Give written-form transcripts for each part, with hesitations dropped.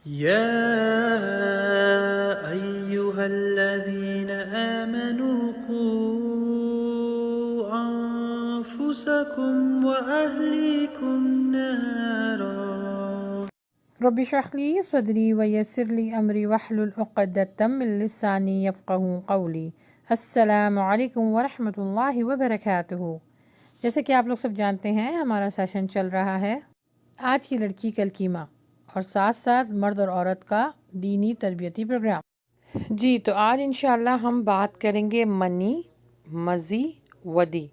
يا أيها الذين آمنوا قوا أنفسكم وأهليكم نارا رب اشرح لي صدری ویسر لی امری واحلل عقدۃ من لسانی یفقہوا قولی۔ السلام علیکم ورحمۃ اللہ وبرکاتہ۔ جیسے کہ آپ لوگ سب جانتے ہیں ہمارا سیشن چل رہا ہے آج کی لڑکی کل کی ماں، اور ساتھ ساتھ مرد اور عورت کا دینی تربیتی پروگرام۔ جی تو آج انشاءاللہ ہم بات کریں گے منی، مزی، ودی۔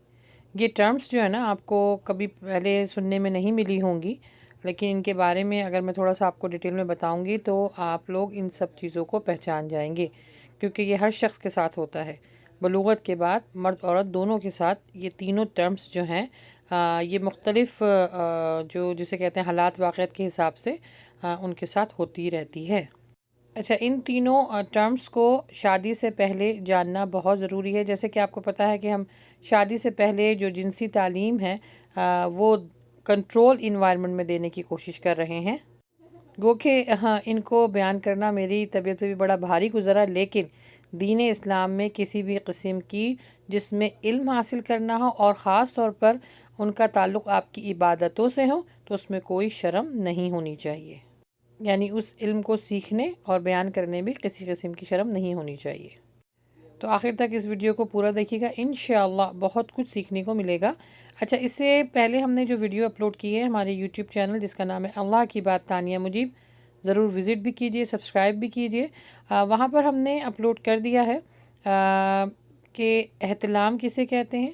یہ ٹرمز جو ہے نا آپ کو کبھی پہلے سننے میں نہیں ملی ہوں گی، لیکن ان کے بارے میں اگر میں تھوڑا سا آپ کو ڈیٹیل میں بتاؤں گی تو آپ لوگ ان سب چیزوں کو پہچان جائیں گے، کیونکہ یہ ہر شخص کے ساتھ ہوتا ہے۔ بلوغت کے بعد مرد عورت دونوں کے ساتھ یہ تینوں ٹرمز جو ہیں یہ مختلف جو جسے کہتے ہیں حالات واقعات کے حساب سے ان کے ساتھ ہوتی رہتی ہے۔ اچھا، ان تینوں ٹرمز کو شادی سے پہلے جاننا بہت ضروری ہے۔ جیسے کہ آپ کو پتہ ہے کہ ہم شادی سے پہلے جو جنسی تعلیم ہے وہ کنٹرول انوائرمنٹ میں دینے کی کوشش کر رہے ہیں۔ گو کہ ان کو بیان کرنا میری طبیعت پہ بھی بڑا بھاری گزرا، لیکن دین اسلام میں کسی بھی قسم کی جس میں علم حاصل کرنا ہو اور خاص طور پر ان کا تعلق آپ کی عبادتوں سے ہو تو اس میں کوئی شرم نہیں ہونی چاہیے، یعنی اس علم کو سیکھنے اور بیان کرنے میں کسی قسم کی شرم نہیں ہونی چاہیے۔ تو آخر تک اس ویڈیو کو پورا دیکھیے گا، انشاءاللہ بہت کچھ سیکھنے کو ملے گا۔ اچھا، اس سے پہلے ہم نے جو ویڈیو اپلوڈ کی ہے ہمارے یوٹیوب چینل جس کا نام ہے اللہ کی بات تانیہ مجیب، ضرور وزٹ بھی کیجئے، سبسکرائب بھی کیجئے۔ وہاں پر ہم نے اپلوڈ کر دیا ہے کہ احتلام کسے کہتے ہیں،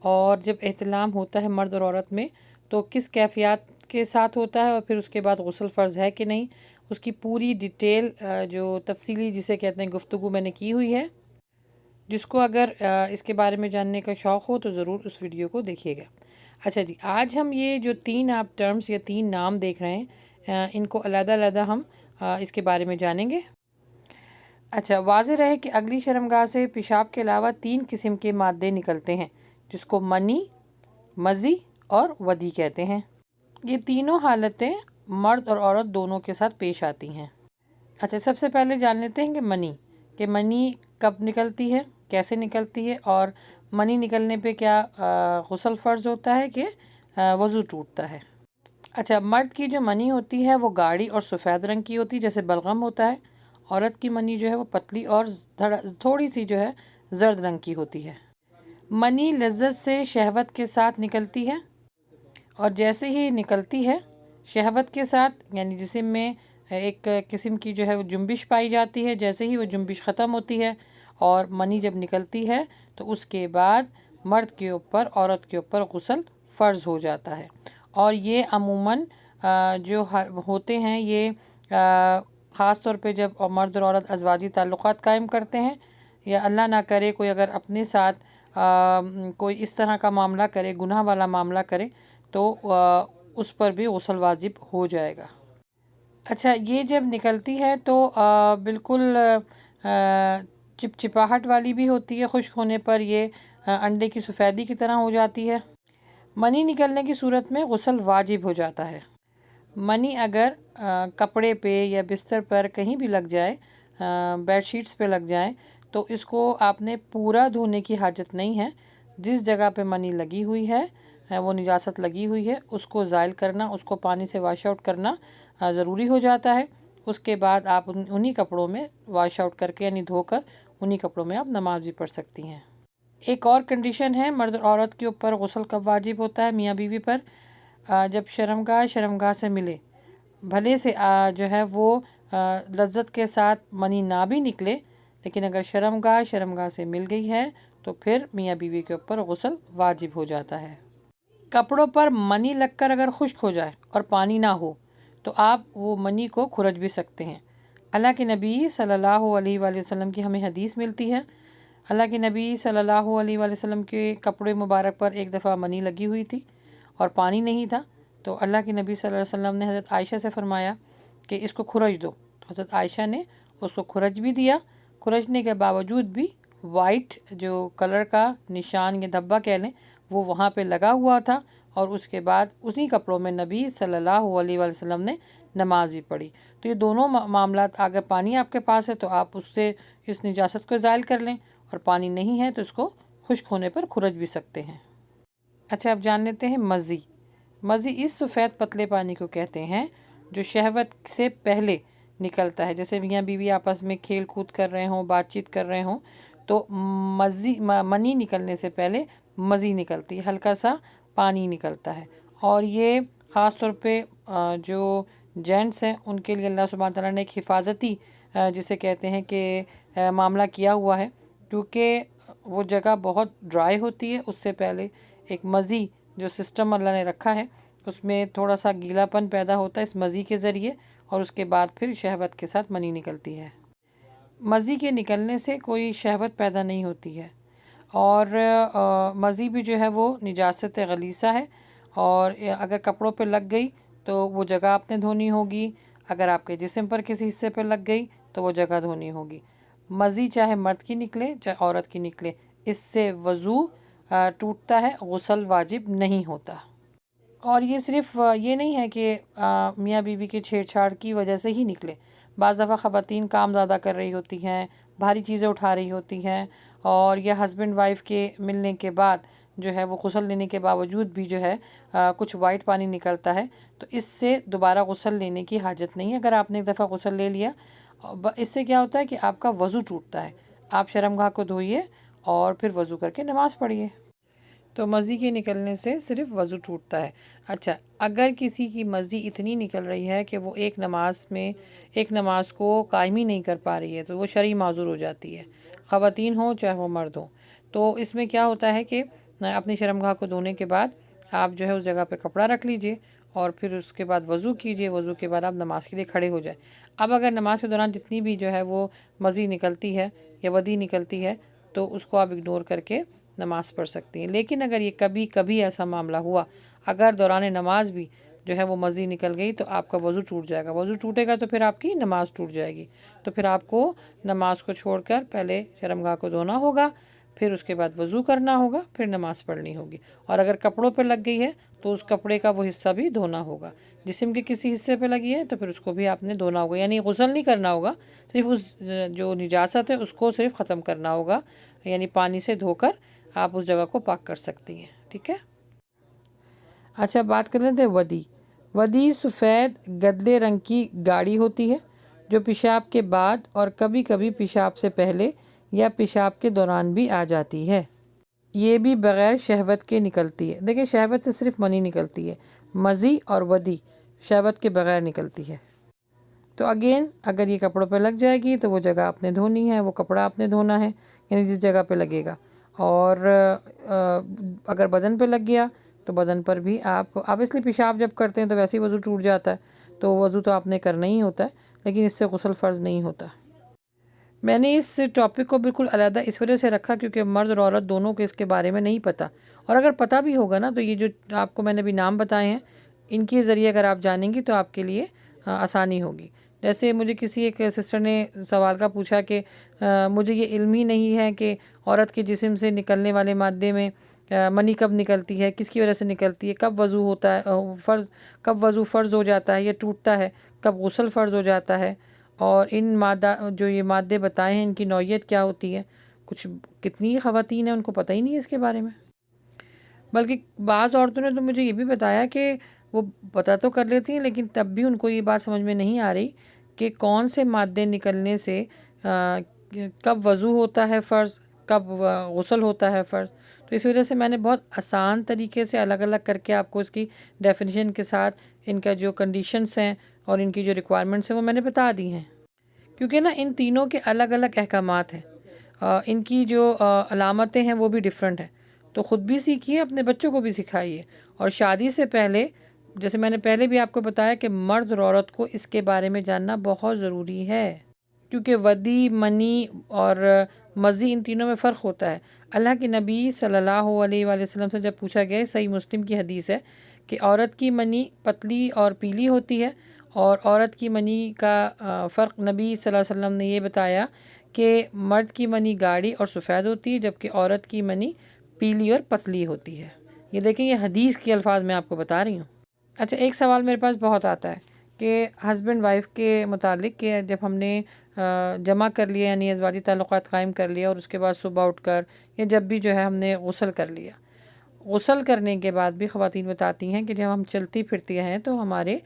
اور جب احتلام ہوتا ہے مرد اور عورت میں تو کس کیفیات کے ساتھ ہوتا ہے، اور پھر اس کے بعد غسل فرض ہے کہ نہیں، اس کی پوری ڈیٹیل جو تفصیلی جسے کہتے ہیں گفتگو میں نے کی ہوئی ہے۔ جس کو اگر اس کے بارے میں جاننے کا شوق ہو تو ضرور اس ویڈیو کو دیکھیے گا۔ اچھا جی، آج ہم یہ جو تین آپ ٹرمز یا تین نام دیکھ رہے ہیں ان کو علیحدہ علیحدہ ہم اس کے بارے میں جانیں گے۔ اچھا، واضح رہے کہ اگلی شرمگاہ سے پیشاب کے علاوہ تین قسم کے مادے نکلتے ہیں جس کو منی، مزی اور ودی کہتے ہیں۔ یہ تینوں حالتیں مرد اور عورت دونوں کے ساتھ پیش آتی ہیں۔ اچھا، سب سے پہلے جان لیتے ہیں کہ منی کب نکلتی ہے، کیسے نکلتی ہے، اور منی نکلنے پہ کیا غسل فرض ہوتا ہے کہ وضو ٹوٹتا ہے۔ اچھا، مرد کی جو منی ہوتی ہے وہ گاڑھی اور سفید رنگ کی ہوتی ہے جیسے بلغم ہوتا ہے۔ عورت کی منی جو ہے وہ پتلی اور تھوڑی سی جو ہے زرد رنگ کی ہوتی ہے۔ منی لذت سے شہوت کے ساتھ نکلتی ہے، اور جیسے ہی نکلتی ہے شہوت کے ساتھ، یعنی جسم میں ایک قسم کی جو ہے وہ جنبش پائی جاتی ہے، جیسے ہی وہ جنبش ختم ہوتی ہے اور منی جب نکلتی ہے تو اس کے بعد مرد کے اوپر عورت کے اوپر غسل فرض ہو جاتا ہے۔ اور یہ عموماً جو ہوتے ہیں یہ خاص طور پہ جب مرد اور عورت ازواجی تعلقات قائم کرتے ہیں، یا اللہ نہ کرے کوئی اگر اپنے ساتھ کوئی اس طرح کا معاملہ کرے، گناہ والا معاملہ کرے، تو اس پر بھی غسل واجب ہو جائے گا۔ اچھا، یہ جب نکلتی ہے تو بالکل چپچپاہٹ والی بھی ہوتی ہے، خشک ہونے پر یہ انڈے کی سفیدی کی طرح ہو جاتی ہے۔ منی نکلنے کی صورت میں غسل واجب ہو جاتا ہے۔ منی اگر کپڑے پہ یا بستر پر کہیں بھی لگ جائے، بیڈ شیٹس پہ لگ جائے، تو اس کو آپ نے پورا دھونے کی حاجت نہیں ہے۔ جس جگہ پہ منی لگی ہوئی ہے، وہ نجاست لگی ہوئی ہے، اس کو زائل کرنا، اس کو پانی سے واش آؤٹ کرنا ضروری ہو جاتا ہے۔ اس کے بعد آپ انہی کپڑوں میں واش آؤٹ کر کے یعنی دھو کر انہی کپڑوں میں آپ نماز بھی پڑھ سکتی ہیں۔ ایک اور کنڈیشن ہے مرد اور عورت کے اوپر غسل کب واجب ہوتا ہے، میاں بیوی پر، جب شرمگاہ سے ملے، بھلے سے جو ہے وہ لذت کے ساتھ منی نہ بھی نکلے، لیکن اگر شرمگاہ سے مل گئی ہے تو پھر میاں بیوی کے اوپر غسل واجب ہو جاتا ہے۔ کپڑوں پر منی لگ کر اگر خشک ہو جائے اور پانی نہ ہو تو آپ وہ منی کو کھرچ بھی سکتے ہیں۔ اللہ کے نبی صلی اللہ علیہ وآلہ وسلم کی ہمیں حدیث ملتی ہے، اللہ کے نبی صلی اللہ علیہ وآلہ وسلم کے کپڑے مبارک پر ایک دفعہ منی لگی ہوئی تھی اور پانی نہیں تھا، تو اللہ کے نبی صلی اللہ علیہ وسلم نے حضرت عائشہ سے فرمایا کہ اس کو کھرچ دو، تو حضرت عائشہ نے اس کو کھرچ بھی دیا۔ کھرچنے کے باوجود بھی وائٹ جو کلر کا نشان یا دھبا کہہ لیں وہ وہاں پہ لگا ہوا تھا، اور اس کے بعد اسی کپڑوں میں نبی صلی اللہ علیہ وآلہ وسلم نے نماز بھی پڑھی۔ تو یہ دونوں معاملات، اگر پانی آپ کے پاس ہے تو آپ اس سے اس نجاست کو زائل کر لیں، اور پانی نہیں ہے تو اس کو خشک ہونے پر کھرچ بھی سکتے ہیں۔ اچھا، اب جان لیتے ہیں مزی۔ مزی اس سفید پتلے پانی کو کہتے ہیں جو شہوت سے پہلے نکلتا ہے، جیسے میاں بیوی آپس میں کھیل کود کر رہے ہوں، بات چیت کر رہے ہوں، تو منی نکلنے سے پہلے مزی نکلتی ہے، ہلکا سا پانی نکلتا ہے، اور یہ خاص طور پہ جو جینٹس ہیں ان کے لیے اللہ سبحانہ تعالیٰ نے ایک حفاظتی جسے کہتے ہیں کہ معاملہ کیا ہوا ہے، کیونکہ وہ جگہ بہت ڈرائی ہوتی ہے۔ اس سے پہلے ایک مزی جو سسٹم اللہ نے رکھا ہے، اس میں تھوڑا سا گیلا پن پیدا ہوتا ہے اس مزی کے ذریعے، اور اس کے بعد پھر شہوت کے ساتھ منی نکلتی ہے۔ مزی کے نکلنے سے کوئی شہوت پیدا نہیں ہوتی ہے، اور مزی بھی جو ہے وہ نجاست غلیظہ ہے، اور اگر کپڑوں پہ لگ گئی تو وہ جگہ آپ نے دھونی ہوگی، اگر آپ کے جسم پر کسی حصے پہ لگ گئی تو وہ جگہ دھونی ہوگی۔ مزی چاہے مرد کی نکلے چاہے عورت کی نکلے، اس سے وضو ٹوٹتا ہے، غسل واجب نہیں ہوتا۔ اور یہ صرف یہ نہیں ہے کہ میاں بیوی کے چھیڑ چھاڑ کی وجہ سے ہی نکلے، بعض دفعہ خواتین کام زیادہ کر رہی ہوتی ہیں، بھاری چیزیں اٹھا رہی ہوتی ہیں، اور یا ہسبینڈ وائف کے ملنے کے بعد جو ہے وہ غسل لینے کے باوجود بھی جو ہے کچھ وائٹ پانی نکلتا ہے، تو اس سے دوبارہ غسل لینے کی حاجت نہیں ہے۔ اگر آپ نے ایک دفعہ غسل لے لیا، اس سے کیا ہوتا ہے کہ آپ کا وضو ٹوٹتا ہے، آپ شرمگاہ کو دھوئیے اور پھر وضو کر کے نماز پڑھیے۔ تو مزی کے نکلنے سے صرف وضو ٹوٹتا ہے۔ اچھا، اگر کسی کی مزی اتنی نکل رہی ہے کہ وہ ایک نماز کو قائم ہی نہیں کر پا رہی ہے، تو وہ شرعی معذور ہو جاتی ہے، خواتین ہوں چاہے وہ مرد ہوں۔ تو اس میں کیا ہوتا ہے کہ اپنی شرمگاہ کو دھونے کے بعد آپ جو ہے اس جگہ پہ کپڑا رکھ لیجئے، اور پھر اس کے بعد وضو کیجئے، وضو کے بعد آپ نماز کے لیے کھڑے ہو جائیں۔ اب اگر نماز کے دوران جتنی بھی جو ہے وہ مزی نکلتی ہے یا ودی نکلتی ہے تو اس کو آپ اگنور کر کے نماز پڑھ سکتی ہیں۔ لیکن اگر یہ کبھی کبھی ایسا معاملہ ہوا، اگر دوران نماز بھی جو ہے وہ مزی نکل گئی، تو آپ کا وضو ٹوٹ جائے گا۔ وضو ٹوٹے گا تو پھر آپ کی نماز ٹوٹ جائے گی، تو پھر آپ کو نماز کو چھوڑ کر پہلے شرمگاہ کو دھونا ہوگا، پھر اس کے بعد وضو کرنا ہوگا، پھر نماز پڑھنی ہوگی۔ اور اگر کپڑوں پہ لگ گئی ہے تو اس کپڑے کا وہ حصہ بھی دھونا ہوگا۔ جسم کے کسی حصے پہ لگی ہے تو پھر اس کو بھی آپ نے دھونا ہوگا، یعنی غسل نہیں کرنا ہوگا، صرف اس جو نجاست ہے اس کو صرف ختم کرنا ہوگا، یعنی پانی سے دھو کر آپ اس جگہ کو پاک کر سکتی ہیں، ٹھیک ہے۔ اچھا، بات کر لیتے ہیں ودی۔ ودی سفید گدلے رنگ کی گاڑی ہوتی ہے جو پیشاب کے بعد اور کبھی کبھی پیشاب سے پہلے یا پیشاب کے دوران بھی آ جاتی ہے۔ یہ بھی بغیر شہوت کے نکلتی ہے۔ دیکھیں، شہوت سے صرف منی نکلتی ہے، مزی اور ودی شہوت کے بغیر نکلتی ہے۔ تو اگین اگر یہ کپڑوں پہ لگ جائے گی تو وہ جگہ آپ نے دھونی ہے، وہ کپڑا آپ نے دھونا ہے، یعنی جس جگہ پہ لگے گا۔ اور اگر بدن پہ لگ گیا تو بدن پر بھی آپ اس لیے پیشاب جب کرتے ہیں تو ویسے ہی وضو ٹوٹ جاتا ہے، تو وضو تو آپ نے کرنا ہی ہوتا ہے، لیکن اس سے غسل فرض نہیں ہوتا۔ میں نے اس ٹاپک کو بالکل علیحدہ اس وجہ سے رکھا کیونکہ مرد اور عورت دونوں کو اس کے بارے میں نہیں پتہ، اور اگر پتہ بھی ہوگا نا تو یہ جو آپ کو میں نے ابھی نام بتائے ہیں ان کے ذریعے اگر آپ جانیں گی تو آپ کے لیے آسانی ہوگی۔ جیسے مجھے کسی ایک سسٹر نے سوال کا پوچھا کہ مجھے یہ علم ہی نہیں ہے کہ عورت کے جسم سے نکلنے والے مادے میں منی کب نکلتی ہے، کس کی وجہ سے نکلتی ہے، کب وضو ہوتا ہے کب وضو فرض ہو جاتا ہے یا ٹوٹتا ہے، کب غسل فرض ہو جاتا ہے، اور جو یہ مادے بتائے ہیں ان کی نوعیت کیا ہوتی ہے۔ کتنی خواتین ہیں ان کو پتہ ہی نہیں ہے اس کے بارے میں، بلکہ بعض عورتوں نے تو مجھے یہ بھی بتایا کہ وہ پتہ تو کر لیتی ہیں لیکن تب بھی ان کو یہ بات سمجھ میں نہیں آ رہی کہ کون سے مادے نکلنے سے کب وضو ہوتا ہے فرض، کب غسل ہوتا ہے فرض۔ تو اس وجہ سے میں نے بہت آسان طریقے سے الگ الگ کر کے آپ کو اس کی ڈیفینیشن کے ساتھ ان کا جو کنڈیشنز ہیں اور ان کی جو ریکوائرمنٹس ہیں وہ میں نے بتا دی ہیں، کیونکہ نا ان تینوں کے الگ الگ احکامات ہیں، ان کی جو علامتیں ہیں وہ بھی ڈیفرنٹ ہیں، تو خود بھی سیکھیے، اپنے بچوں کو بھی سکھائیے۔ اور شادی سے پہلے، جیسے میں نے پہلے بھی آپ کو بتایا کہ مرد اور عورت کو اس کے بارے میں جاننا بہت ضروری ہے، کیونکہ ودی، منی اور مزی ان تینوں میں فرق ہوتا ہے۔ اللہ کے نبی صلی اللہ علیہ وآلہ وسلم سے جب پوچھا گیا، صحیح مسلم کی حدیث ہے کہ عورت کی منی پتلی اور پیلی ہوتی ہے، اور عورت کی منی کا فرق نبی صلی اللہ علیہ وسلم نے یہ بتایا کہ مرد کی منی گاڑی اور سفید ہوتی ہے جبکہ عورت کی منی پیلی اور پتلی ہوتی ہے۔ یہ دیکھیں، یہ حدیث کے الفاظ میں آپ کو بتا رہی ہوں۔ اچھا، ایک سوال میرے پاس بہت آتا ہے کہ ہسبینڈ وائف کے متعلق کہ جب ہم نے جمع کر لیا یعنی ازواجی تعلقات قائم کر لیا اور اس کے بعد صبح اٹھ کر یا جب بھی جو ہے ہم نے غسل کر لیا، غسل کرنے کے بعد بھی خواتین بتاتی ہیں کہ جب ہم چلتی پھرتی ہیں تو ہمارے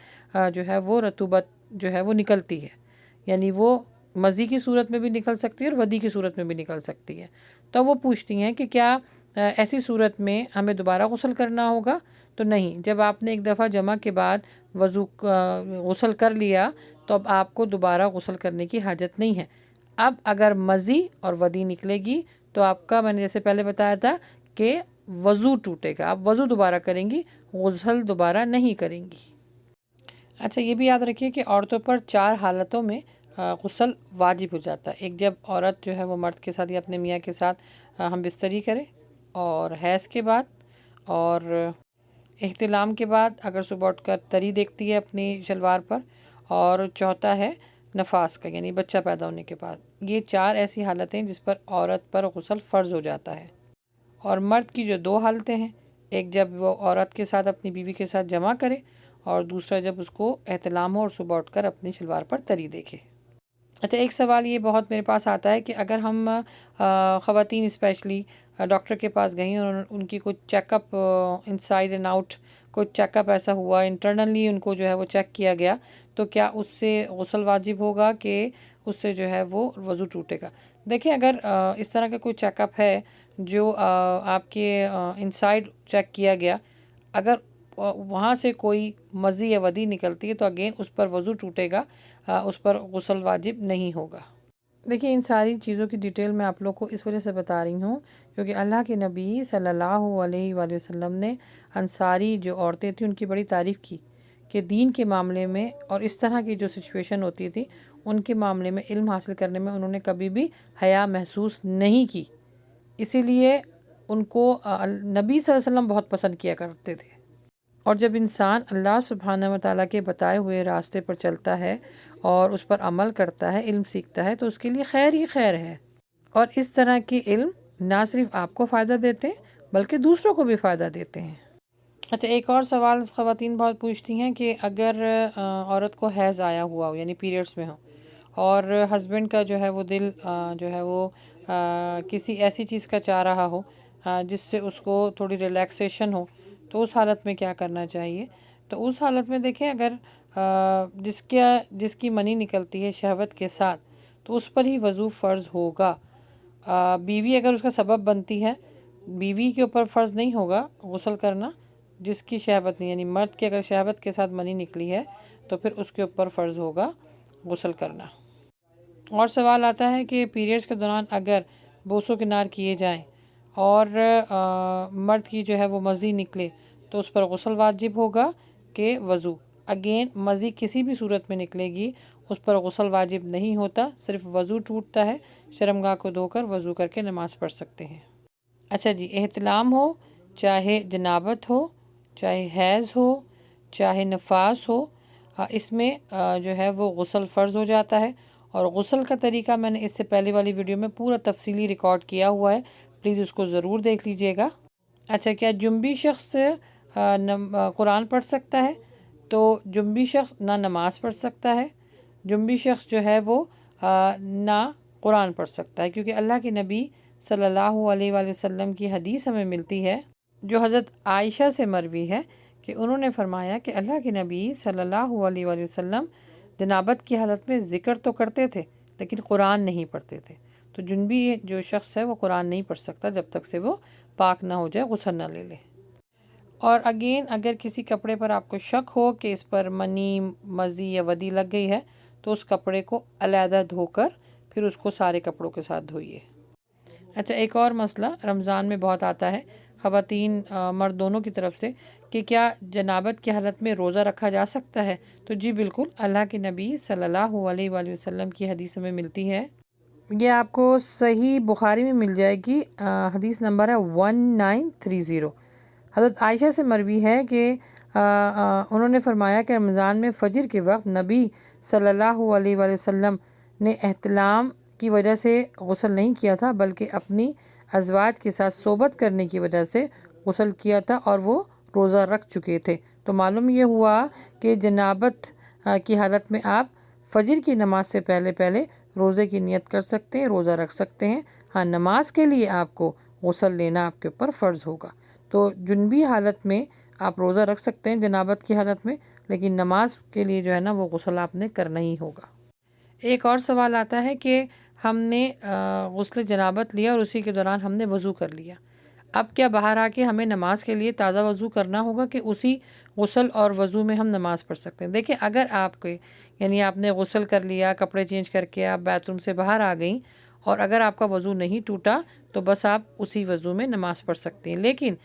جو ہے وہ رطوبت جو ہے وہ نکلتی ہے، یعنی وہ مزی کی صورت میں بھی نکل سکتی ہے اور ودی کی صورت میں بھی نکل سکتی ہے۔ تو وہ پوچھتی ہیں کہ کیا ایسی صورت میں ہمیں دوبارہ غسل کرنا ہوگا؟ تو نہیں، جب آپ نے ایک دفعہ جمع کے بعد غسل کر لیا تو اب آپ کو دوبارہ غسل کرنے کی حاجت نہیں ہے۔ اب اگر مزی اور ودی نکلے گی تو آپ کا، میں نے جیسے پہلے بتایا تھا کہ وضو ٹوٹے گا، آپ وضو دوبارہ کریں گی، غسل دوبارہ نہیں کریں گی۔ اچھا، یہ بھی یاد رکھیے کہ عورتوں پر 4 حالتوں میں غسل واجب ہو جاتا ہے۔ ایک، جب عورت جو ہے وہ مرد کے ساتھ یا اپنے میاں کے ساتھ ہم بستری کرے، اور حیض کے بعد، اور احتلام کے بعد اگر صبح اٹھ کر تری دیکھتی ہے اپنی شلوار پر، اور چوتھا ہے نفاس کا یعنی بچہ پیدا ہونے کے بعد۔ یہ 4 ایسی حالتیں جس پر عورت پر غسل فرض ہو جاتا ہے۔ اور مرد کی جو 2 حالتیں ہیں، ایک جب وہ عورت کے ساتھ اپنی بیوی کے ساتھ جمع کرے، اور دوسرا جب اس کو احتلام ہو اور صبح اٹھ کر اپنی شلوار پر تری دیکھے۔ اچھا، ایک سوال یہ بہت میرے پاس آتا ہے کہ اگر ہم خواتین اسپیشلی ڈاکٹر کے پاس گئیں اور ان کی کچھ check up inside and out کچھ چیک اپ ایسا ہوا، انٹرنلی ان کو جو ہے وہ چیک کیا گیا، تو کیا اس سے غسل واجب ہوگا کہ اس سے جو ہے وہ وضو ٹوٹے گا؟ دیکھیں، اگر اس طرح کا کوئی چیک اپ ہے جو آپ کے انسائڈ چیک کیا گیا، اگر وہاں سے کوئی مزی یا ودی نکلتی ہے تو اگین اس پر وضو ٹوٹے گا، اس پر غسل واجب نہیں ہوگا۔ دیکھیے، ان ساری چیزوں کی ڈیٹیل میں آپ لوگ کو اس وجہ سے بتا رہی ہوں کیونکہ اللہ کے نبی صلی اللہ علیہ وآلہ وسلم نے انصاری جو عورتیں تھیں ان کی بڑی تعریف کی کہ دین کے معاملے میں اور اس طرح کی جو سچویشن ہوتی تھی ان کے معاملے میں علم حاصل کرنے میں انہوں نے کبھی بھی حیا محسوس نہیں کی، اسی لیے ان کو نبی صلی اللہ علیہ وسلم بہت پسند کیا کرتے تھے۔ اور جب انسان اللہ سبحانہ و تعالیٰ کے بتائے ہوئے راستے پر چلتا ہے اور اس پر عمل کرتا ہے، علم سیکھتا ہے، تو اس کے لیے خیر ہی خیر ہے۔ اور اس طرح کے علم نہ صرف آپ کو فائدہ دیتے ہیں بلکہ دوسروں کو بھی فائدہ دیتے ہیں۔ اچھا، ایک اور سوال خواتین بہت پوچھتی ہیں کہ اگر عورت کو حیض آیا ہوا ہو یعنی پیریڈز میں ہو اور ہسبینڈ کا جو ہے وہ دل جو ہے وہ کسی ایسی چیز کا چاہ رہا ہو جس سے اس کو تھوڑی ریلیکسیشن ہو، تو اس حالت میں کیا کرنا چاہیے؟ تو اس حالت میں دیکھیں، اگر جس کی منی نکلتی ہے شہوت کے ساتھ تو اس پر ہی وضو فرض ہوگا۔ بیوی اگر اس کا سبب بنتی ہے، بیوی کے اوپر فرض نہیں ہوگا غسل کرنا جس کی شہوت نہیں، یعنی مرد کی اگر شہوت کے ساتھ منی نکلی ہے تو پھر اس کے اوپر فرض ہوگا غسل کرنا۔ اور سوال آتا ہے کہ پیریڈز کے دوران اگر بوس و کنار کیے جائیں اور مرد کی جو ہے وہ مزی نکلے تو اس پر غسل واجب ہوگا کہ وضو؟ اگین، مزی کسی بھی صورت میں نکلے گی اس پر غسل واجب نہیں ہوتا، صرف وضو ٹوٹتا ہے۔ شرمگاہ کو دھو کر وضو کر کے نماز پڑھ سکتے ہیں۔ اچھا جی، احتلام ہو، چاہے جنابت ہو، چاہے حیض ہو، چاہے نفاس ہو، اس میں جو ہے وہ غسل فرض ہو جاتا ہے۔ اور غسل کا طریقہ میں نے اس سے پہلے والی ویڈیو میں پورا تفصیلی ریکارڈ کیا ہوا ہے، پلیز اس کو ضرور دیکھ لیجئے گا۔ اچھا، کیا جنبی شخص قرآن پڑھ سکتا ہے؟ تو جنبی شخص نہ نماز پڑھ سکتا ہے، جنبی شخص جو ہے وہ نہ قرآن پڑھ سکتا ہے، کیونکہ اللہ کے نبی صلی اللہ علیہ وآلہ وسلم کی حدیث ہمیں ملتی ہے جو حضرت عائشہ سے مروی ہے کہ انہوں نے فرمایا کہ اللہ کے نبی صلی اللہ علیہ وآلہ وسلم جنابت کی حالت میں ذکر تو کرتے تھے لیکن قرآن نہیں پڑھتے تھے۔ تو جنبی جو شخص ہے وہ قرآن نہیں پڑھ سکتا جب تک سے وہ پاک نہ ہو جائے، غسل نہ لے لے۔ اور اگین، اگر کسی کپڑے پر آپ کو شک ہو کہ اس پر منی، مزی یا ودی لگ گئی ہے تو اس کپڑے کو علیحدہ دھو کر پھر اس کو سارے کپڑوں کے ساتھ دھوئیے۔ اچھا، ایک اور مسئلہ رمضان میں بہت آتا ہے خواتین مرد دونوں کی طرف سے کہ کیا جنابت کی حالت میں روزہ رکھا جا سکتا ہے؟ تو جی بالکل، اللہ کے نبی صلی اللہ علیہ وآلہ وسلم کی حدیث ہمیں ملتی ہے، یہ آپ کو صحیح بخاری میں مل جائے گی، حدیث نمبر ہے 1930۔ حضرت عائشہ سے مروی ہے کہ انہوں نے فرمایا کہ رمضان میں فجر کے وقت نبی صلی اللہ علیہ وآلہ وسلم نے احتلام کی وجہ سے غسل نہیں کیا تھا بلکہ اپنی ازواج کے ساتھ صحبت کرنے کی وجہ سے غسل کیا تھا اور وہ روزہ رکھ چکے تھے۔ تو معلوم یہ ہوا کہ جنابت کی حالت میں آپ فجر کی نماز سے پہلے پہلے روزے کی نیت کر سکتے ہیں، روزہ رکھ سکتے ہیں۔ ہاں، نماز کے لیے آپ کو غسل لینا آپ کے اوپر فرض ہوگا۔ تو جنبی حالت میں آپ روزہ رکھ سکتے ہیں، جنابت کی حالت میں، لیکن نماز کے لیے جو ہے نا وہ غسل آپ نے کرنا ہی ہوگا۔ ایک اور سوال آتا ہے کہ ہم نے غسل جنابت لیا اور اسی کے دوران ہم نے وضو کر لیا، اب کیا باہر آ کے ہمیں نماز کے لیے تازہ وضو کرنا ہوگا کہ اسی غسل اور وضو میں ہم نماز پڑھ سکتے ہیں؟ دیکھیں، اگر آپ کے یعنی آپ نے غسل کر لیا، کپڑے چینج کر کے آپ بیت روم سے باہر آ گئیں اور اگر آپ کا وضو نہیں ٹوٹا تو بس آپ اسی وضو میں نماز پڑھ سکتے ہیں۔ لیکن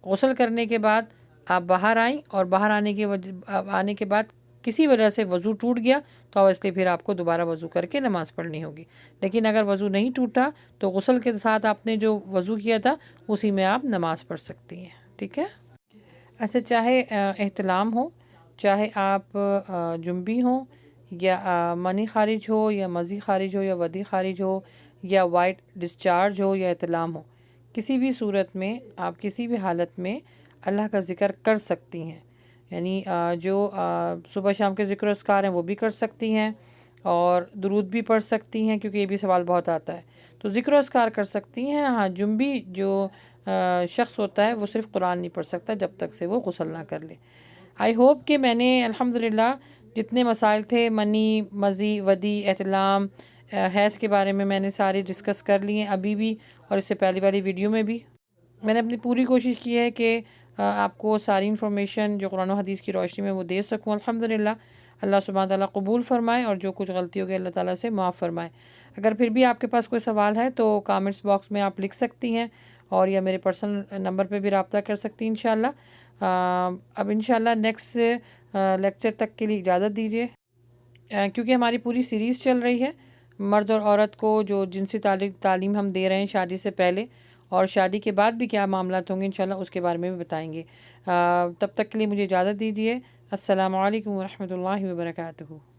غسل کرنے کے بعد آپ باہر آئیں اور باہر آنے کے بعد کسی وجہ سے وضو ٹوٹ گیا تو اس لیے پھر آپ کو دوبارہ وضو کر کے نماز پڑھنی ہوگی۔ لیکن اگر وضو نہیں ٹوٹا تو غسل کے ساتھ آپ نے جو وضو کیا تھا اسی میں آپ نماز پڑھ سکتی ہیں، ٹھیک ہے؟ ایسے چاہے احتلام ہو، چاہے آپ جنبی ہوں یا منی خارج ہو یا مزی خارج ہو یا ودی خارج ہو یا وائٹ ڈسچارج ہو یا احتلام ہو، کسی بھی صورت میں آپ کسی بھی حالت میں اللہ کا ذکر کر سکتی ہیں۔ یعنی جو صبح شام کے ذکر و اذکار ہیں وہ بھی کر سکتی ہیں اور درود بھی پڑھ سکتی ہیں، کیونکہ یہ بھی سوال بہت آتا ہے، تو ذکر و اذکار کر سکتی ہیں۔ ہاں، جنبی جو شخص ہوتا ہے وہ صرف قرآن نہیں پڑھ سکتا جب تک سے وہ غسل نہ کر لے۔ آئی ہوپ کہ میں نے الحمدللہ جتنے مسائل تھے منی، مزی، ودی، احتلام، حیض کے بارے میں نے سارے ڈسکس کر لیے ہیں ابھی بھی اور اس سے پہلی والی ویڈیو میں بھی۔ میں نے اپنی پوری کوشش کی ہے کہ آپ کو ساری انفارمیشن جو قرآن و حدیث کی روشنی میں وہ دے سکوں۔ الحمدللہ اللہ سبحانہ تعالیٰ قبول فرمائے اور جو کچھ غلطی ہوگی اللہ تعالیٰ سے معاف فرمائے۔ اگر پھر بھی آپ کے پاس کوئی سوال ہے تو کامنٹس باکس میں آپ لکھ سکتی ہیں اور یا میرے پرسنل نمبر پہ بھی رابطہ کر سکتی ہیں انشاءاللہ۔ اب انشاءاللہ نیکسٹ لیکچر تک کے لیے اجازت دیجیے، کیونکہ ہماری پوری سیریز چل رہی ہے مرد اور عورت کو جو جنسی تعلیم ہم دے رہے ہیں شادی سے پہلے اور شادی کے بعد بھی کیا معاملات ہوں گے انشاءاللہ اس کے بارے میں بھی بتائیں گے۔ تب تک کے لیے مجھے اجازت دیجیے۔ السلام علیکم ورحمۃ اللہ وبرکاتہ۔